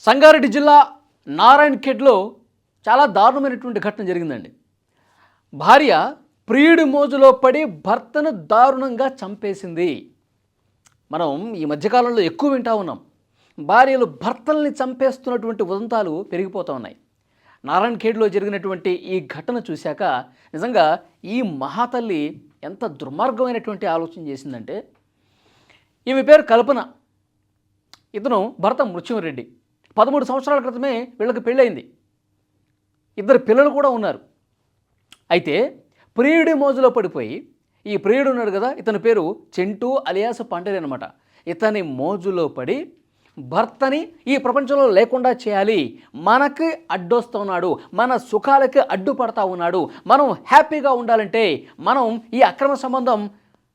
సంగారెడ్డి జిల్లా నారాయణఖేడ్లో చాలా దారుణమైనటువంటి ఘటన జరిగిందండి. భార్య ప్రియుడి మోజులో పడి భర్తను దారుణంగా చంపేసింది. మనం ఈ మధ్యకాలంలో ఎక్కువ వింటా ఉన్నాం. భార్యలు భర్తల్ని చంపేస్తున్నటువంటి ఉదంతాలు పెరిగిపోతూ ఉన్నాయి. నారాయణఖేడ్లో జరిగినటువంటి ఈ ఘటన చూశాక నిజంగా ఈ మహాతల్లి ఎంత దుర్మార్గమైనటువంటి ఆలోచన చేసిందంటే, ఈమె పేరు కల్పన, ఇతను భర్త మృత్యుంరెడ్డి. 13 సంవత్సరాల క్రితమే వీళ్ళకి పెళ్ళయింది. 2 పిల్లలు కూడా ఉన్నారు. అయితే ప్రియుడి మోజులో పడిపోయి, ఈ ప్రియుడు ఉన్నాడు కదా, ఇతని పేరు చింటూ అలియాస్ పండరి అనమాట. ఇతని మోజులో పడి భర్తని ఈ ప్రపంచంలో లేకుండా చేయాలి, మనకి అడ్డొస్తున్నాడు, మన సుఖాలకి అడ్డుపడతా ఉన్నాడు, మనం హ్యాపీగా ఉండాలంటే, మనం ఈ అక్రమ సంబంధం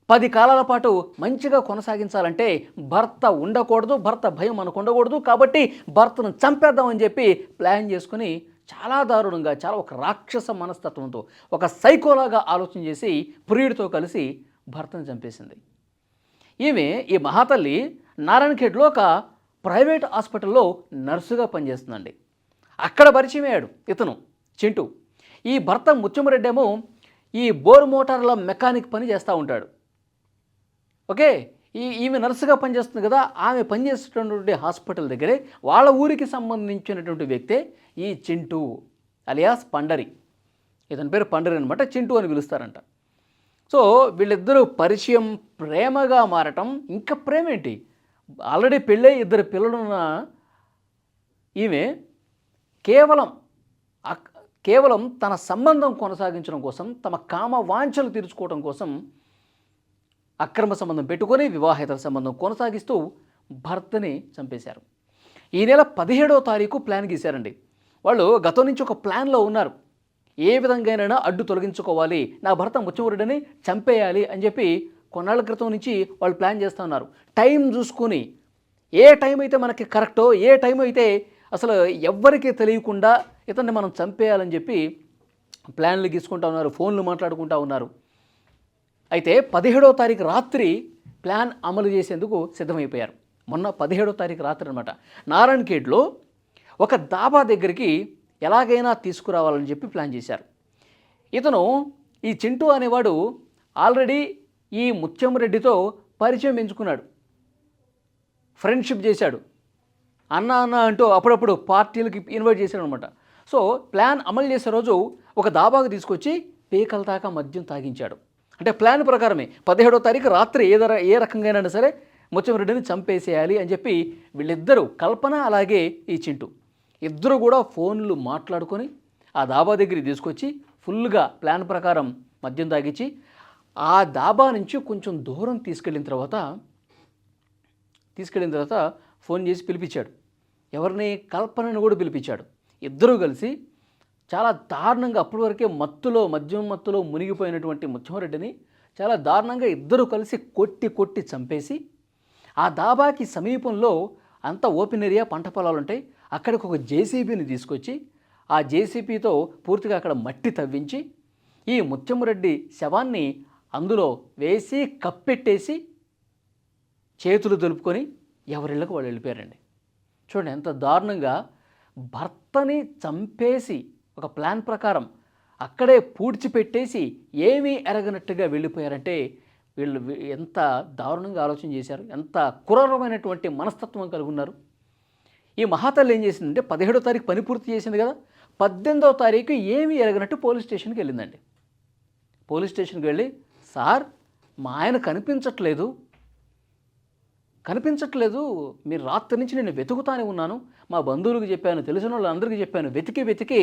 10 కాలాల పాటు మంచిగా కొనసాగించాలంటే భర్త ఉండకూడదు, భర్త భయం మనకు ఉండకూడదు, కాబట్టి భర్తను చంపేద్దామని చెప్పి ప్లాన్ చేసుకుని చాలా దారుణంగా, చాలా ఒక రాక్షస మనస్తత్వంతో, ఒక సైకోలాగా ఆలోచన చేసి ప్రియుడితో కలిసి భర్తను చంపేసింది. ఈ మహాతల్లి నారాయణఖేడ్లో ఒక ప్రైవేట్ హాస్పిటల్లో నర్సుగా పనిచేస్తుందండి. అక్కడ పరిచయం అయ్యాడు ఇతను చింటూ. ఈ భర్త ముత్యమరెడ్డి ఏమో ఈ బోర్ మోటార్ల మెకానిక్ పని చేస్తూ ఉంటాడు. ఓకే, ఈమె నర్సుగా పనిచేస్తుంది కదా, ఆమె పనిచేసేటటువంటి హాస్పిటల్ దగ్గరే వాళ్ళ ఊరికి సంబంధించినటువంటి వ్యక్తే ఈ చింటూ అలియాస్ పండరి. ఇతని పేరు పండరి అనమాట, చింటూ అని పిలుస్తారంట. సో వీళ్ళిద్దరూ పరిచయం, ప్రేమగా మారటం. ఇంకా ప్రేమ ఏంటి, ఆల్రెడీ పెళ్ళై 2 పిల్లలున్న ఈమె కేవలం తన సంబంధం కొనసాగించడం కోసం, తమ కామ వాంఛలు తీర్చుకోవడం కోసం అక్రమ సంబంధం పెట్టుకొని వివాహేతర సంబంధం కొనసాగిస్తూ భర్తని చంపేశారు. ఈ నెల 17వ తారీఖు ప్లాన్ గీశారండి. వాళ్ళు గతం నుంచి ఒక ప్లాన్లో ఉన్నారు. ఏ విధంగానైనా అడ్డు తొలగించుకోవాలి, నా భర్త ముత్యమరెడ్డిని చంపేయాలి అని చెప్పి కొన్నాళ్ళ క్రితం నుంచి వాళ్ళు ప్లాన్ చేస్తూ ఉన్నారు. టైం చూసుకొని, ఏ టైం అయితే మనకి కరెక్టో, ఏ టైం అయితే అసలు ఎవ్వరికీ తెలియకుండా ఇతన్ని మనం చంపేయాలని చెప్పి ప్లాన్లు గీసుకుంటూ ఉన్నారు, ఫోన్లు మాట్లాడుకుంటూ ఉన్నారు. అయితే 17వ తారీఖు రాత్రి ప్లాన్ అమలు చేసేందుకు సిద్ధమైపోయారు. మొన్న 17వ తారీఖు రాత్రి అనమాట, నారాయణఖేడ్లో ఒక దాబా దగ్గరికి ఎలాగైనా తీసుకురావాలని చెప్పి ప్లాన్ చేశారు. ఇతను ఈ చింటూ అనేవాడు ఆల్రెడీ ఈ ముత్యమరెడ్డితో పరిచయం పెంచుకున్నాడు, ఫ్రెండ్షిప్ చేశాడు, అన్న అంటూ అప్పుడప్పుడు పార్టీలకి ఇన్వైట్ చేశాడు అనమాట. సో ప్లాన్ అమలు చేసే రోజు ఒక దాబాకు తీసుకొచ్చి పీకల దాకా మద్యం తాగించాడు. అంటే ప్లాన్ ప్రకారమే 17వ తారీఖు రాత్రి ఏ రకంగానైనా సరే ముత్యమరెడ్డిని చంపేసేయాలి అని చెప్పి వీళ్ళిద్దరూ, కల్పన అలాగే ఈ చింటూ, ఇద్దరు కూడా ఫోన్లు మాట్లాడుకొని ఆ దాబా దగ్గరికి తీసుకొచ్చి ఫుల్గా ప్లాన్ ప్రకారం మద్యం తాగించి ఆ దాబా నుంచి కొంచెం దూరం తీసుకెళ్ళిన తర్వాత ఫోన్ చేసి పిలిపించాడు. ఎవరిని? కల్పనను కూడా పిలిపించాడు. ఇద్దరూ కలిసి చాలా దారుణంగా, అప్పటి వరకే మద్యం మత్తులో మునిగిపోయినటువంటి ముత్యమరెడ్డిని చాలా దారుణంగా ఇద్దరు కలిసి కొట్టి చంపేసి, ఆ దాబాకి సమీపంలో అంతా ఓపెన్ ఏరియా, పంట పొలాలు ఉంటాయి, అక్కడికి ఒక జేసీబీని తీసుకొచ్చి ఆ జేసీబీతో పూర్తిగా అక్కడ మట్టి తవ్వించి ఈ ముత్యమరెడ్డి శవాన్ని అందులో వేసి కప్పెట్టేసి చేతులు దులుపుకొని ఎవరిళ్ళకు వాళ్ళు వెళ్ళిపోయారండి. చూడండి ఎంత దారుణంగా భర్తని చంపేసి ఒక ప్లాన్ ప్రకారం అక్కడే పూడ్చిపెట్టేసి ఏమీ ఎరగనట్టుగా వెళ్ళిపోయారంటే వీళ్ళు ఎంత దారుణంగా ఆలోచన చేశారు, ఎంత క్రూరమైనటువంటి మనస్తత్వం కలిగి ఉన్నారు. ఈ మహాతల్లి ఏం చేసిందంటే 17వ తారీఖు పని పూర్తి చేసింది కదా, 18వ తారీఖు ఏమీ ఎరగనట్టు పోలీస్ స్టేషన్కి వెళ్ళిందండి. పోలీస్ స్టేషన్కి వెళ్ళి, సార్ మా ఆయన కనిపించట్లేదు, మీరు రాత్రి నుంచి నేను వెతుకుతానే ఉన్నాను, మా బంధువులకు చెప్పాను, తెలిసిన వాళ్ళందరికీ చెప్పాను, వెతికి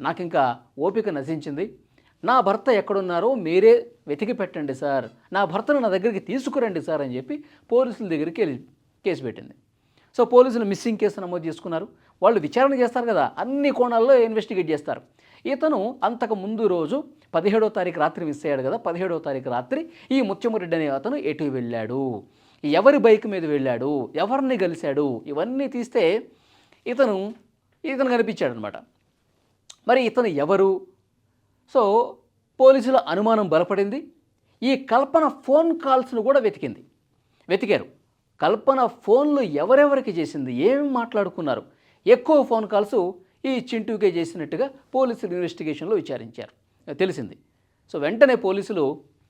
నాకు ఇంకా ఓపిక నశించింది, నా భర్త ఎక్కడున్నారో మీరే వెతికి పెట్టండి సార్, నా భర్తను నా దగ్గరికి తీసుకురండి సార్ అని చెప్పి పోలీసుల దగ్గరికి వెళ్ళి కేసు పెట్టింది. సో పోలీసులు మిస్సింగ్ కేసు నమోదు చేసుకున్నారు. వాళ్ళు విచారణ చేస్తారు కదా, అన్ని కోణాల్లో ఇన్వెస్టిగేట్ చేస్తారు. ఇతను అంతకు ముందు రోజు 17వ తారీఖు రాత్రి మిస్ అయ్యాడు కదా, 17వ తారీఖు రాత్రి ఈ ముత్యమరెడ్డి అనే అతను ఎటు వెళ్ళాడు, ఎవరి బైక్ మీద వెళ్ళాడు, ఎవరిని కలిశాడు, ఇవన్నీ తీస్తే ఇతను కనిపించాడు అనమాట. మరి ఇతను ఎవరు? సో పోలీసుల అనుమానం బలపడింది. ఈ కల్పన ఫోన్ కాల్స్ను కూడా వెతికారు. కల్పన ఫోన్లు ఎవరెవరికి చేసింది, ఏమి మాట్లాడుకున్నారు, ఎక్కువ ఫోన్ కాల్స్ ఈ చింటూకే చేసినట్టుగా పోలీసులు ఇన్వెస్టిగేషన్లో విచారించారు, తెలిసింది. సో వెంటనే పోలీసులు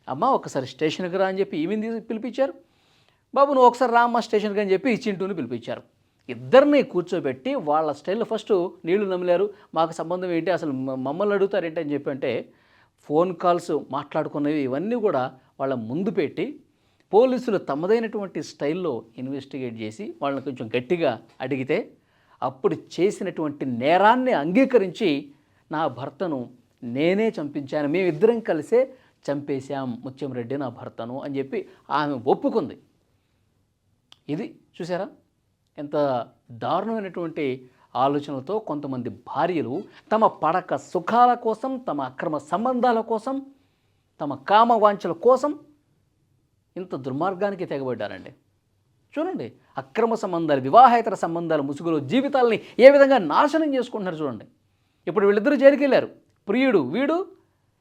అమ్మ ఒకసారి స్టేషన్కి రా అని చెప్పి ఈమెను పిలిపించారు. బాబు నువ్వు ఒకసారి రా అమ్మ స్టేషన్కి అని చెప్పి ఈ చింటూని పిలిపించారు. ఇద్దరిని కూర్చోబెట్టి వాళ్ళ స్టైల్లో ఫస్ట్ నీళ్లు నమిలారు. మాకు సంబంధం ఏంటి, అసలు మమ్మల్ని అడుగుతారేంటి అని చెప్పి అంటే ఫోన్ కాల్స్ మాట్లాడుకున్నవి ఇవన్నీ కూడా వాళ్ళ ముందు పెట్టి పోలీసులు తమదైనటువంటి స్టైల్లో ఇన్వెస్టిగేట్ చేసి వాళ్ళని కొంచెం గట్టిగా అడిగితే అప్పుడు చేసినటువంటి నేరాన్ని అంగీకరించి నా భర్తను నేనే చంపించాను, మేమిద్దరం కలిసే చంపేశాం ముత్యంరెడ్డి నా భర్తను అని చెప్పి ఆమె ఒప్పుకుంది. ఇది చూసారా ఎంత దారుణమైనటువంటి ఆలోచనలతో కొంతమంది భార్యలు తమ పడక సుఖాల కోసం, తమ అక్రమ సంబంధాల కోసం, తమ కామవాంఛల కోసం ఇంత దుర్మార్గానికి తెగబడ్డారండి. చూడండి అక్రమ సంబంధాలు, వివాహేతర సంబంధాల ముసుగులో జీవితాలని ఏ విధంగా నాశనం చేసుకుంటున్నారు చూడండి. ఇప్పుడు వీళ్ళిద్దరూ జైలుకి వెళ్ళారు. ప్రియుడు వీడు,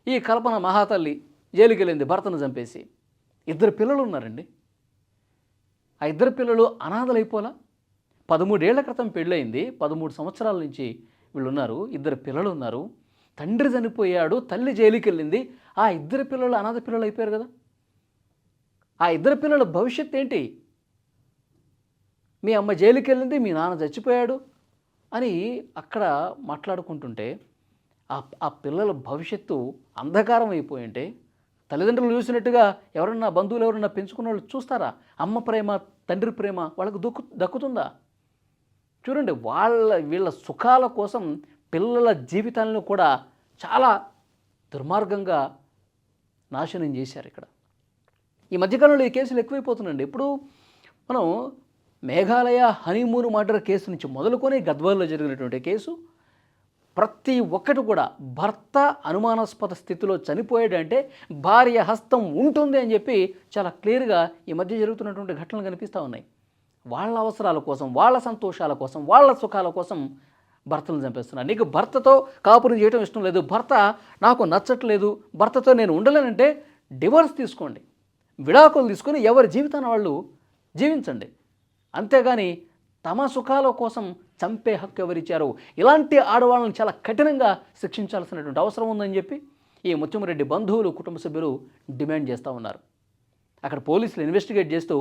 ఈ కల్పన మహాతల్లి జైలుకి వెళ్ళింది భర్తను చంపేసి. ఇద్దరు పిల్లలు ఉన్నారండి. ఆ ఇద్దరు పిల్లలు అనాథలైపోలా. 13 ఏళ్ల క్రితం పెళ్ళయింది, 13 సంవత్సరాల నుంచి వీళ్ళు ఉన్నారు. ఇద్దరు పిల్లలు ఉన్నారు. తండ్రి చనిపోయాడు, తల్లి జైలుకి వెళ్ళింది. ఆ ఇద్దరు పిల్లలు అనాథ పిల్లలు అయిపోయారు కదా. ఆ ఇద్దరు పిల్లల భవిష్యత్తు ఏంటి? మీ అమ్మ జైలుకి వెళ్ళింది, మీ నాన్న చచ్చిపోయాడు అని అక్కడ మాట్లాడుకుంటుంటే ఆ పిల్లల భవిష్యత్తు అంధకారం అయిపోయింటే తల్లిదండ్రులు చూసినట్టుగా ఎవరన్నా బంధువులు ఎవరన్నా పెంచుకున్న వాళ్ళు చూస్తారా? అమ్మ ప్రేమ, తండ్రి ప్రేమ వాళ్ళకు దక్కుతుందా? చూడండి వీళ్ళ సుఖాల కోసం పిల్లల జీవితాలను కూడా చాలా దుర్మార్గంగా నాశనం చేశారు ఇక్కడ. ఈ మధ్యకాలంలో ఈ కేసులు ఎక్కువైపోతున్నాయండి. ఇప్పుడు మనం మేఘాలయ హనీమూన్ మర్డర్ కేసు నుంచి మొదలుకొని గద్వాల్లో జరిగినటువంటి కేసు ప్రతి ఒక్కటి కూడా భర్త అనుమానాస్పద స్థితిలో చనిపోయాడంటే భార్య హస్తం ఉంటుంది అని చెప్పి చాలా క్లియర్గా ఈ మధ్య జరుగుతున్నటువంటి ఘటనలు కనిపిస్తూ ఉన్నాయి. వాళ్ళ అవసరాల కోసం, వాళ్ళ సంతోషాల కోసం, వాళ్ళ సుఖాల కోసం భర్తలను చంపేస్తున్నారు. నీకు భర్తతో కాపురం చేయడం ఇష్టం లేదు, భర్త నాకు నచ్చట్లేదు, భర్తతో నేను ఉండలేనంటే డివోర్స్ తీసుకోండి, విడాకులు తీసుకొని ఎవరి జీవితాన్ని వాళ్ళు జీవించండి. అంతేగాని తమ సుఖాల కోసం చంపే హక్కు ఎవరిచ్చారు? ఇలాంటి ఆడవాళ్ళని చాలా కఠినంగా శిక్షించాల్సినటువంటి అవసరం ఉందని చెప్పి ఈ ముత్యంరెడ్డి బంధువులు, కుటుంబ సభ్యులు డిమాండ్ చేస్తూ ఉన్నారు. అక్కడ పోలీసులు ఇన్వెస్టిగేట్ చేస్తూ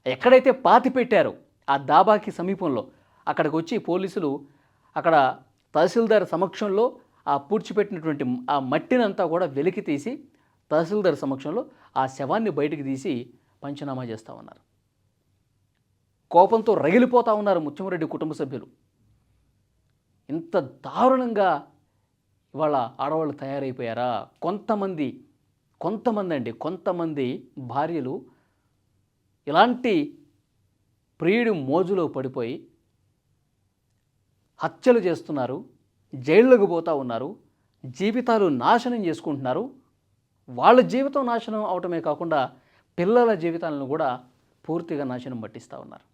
ఎక్కడైతే పాతి పెట్టారో ఆ దాబాకి సమీపంలో అక్కడికి వచ్చి పోలీసులు అక్కడ తహసీల్దార్ సమక్షంలో ఆ పూడ్చిపెట్టినటువంటి ఆ మట్టినంతా కూడా వెలికి తీసి తహసీల్దార్ సమక్షంలో ఆ శవాన్ని బయటికి తీసి పంచనామా చేస్తూ ఉన్నారు. కోపంతో రగిలిపోతూ ఉన్నారు ముత్యంరెడ్డి కుటుంబ సభ్యులు. ఇంత దారుణంగా ఇవాళ ఆడవాళ్ళు తయారైపోయారా? కొంతమంది భార్యలు ఇలాంటి ప్రియుడి మోజులో పడిపోయి హత్యలు చేస్తున్నారు, జైళ్ళకు పోతూ ఉన్నారు, జీవితాలు నాశనం చేసుకుంటున్నారు. వాళ్ళ జీవితం నాశనం అవటమే కాకుండా పిల్లల జీవితాలను కూడా పూర్తిగా నాశనం పట్టిస్తూ ఉన్నారు.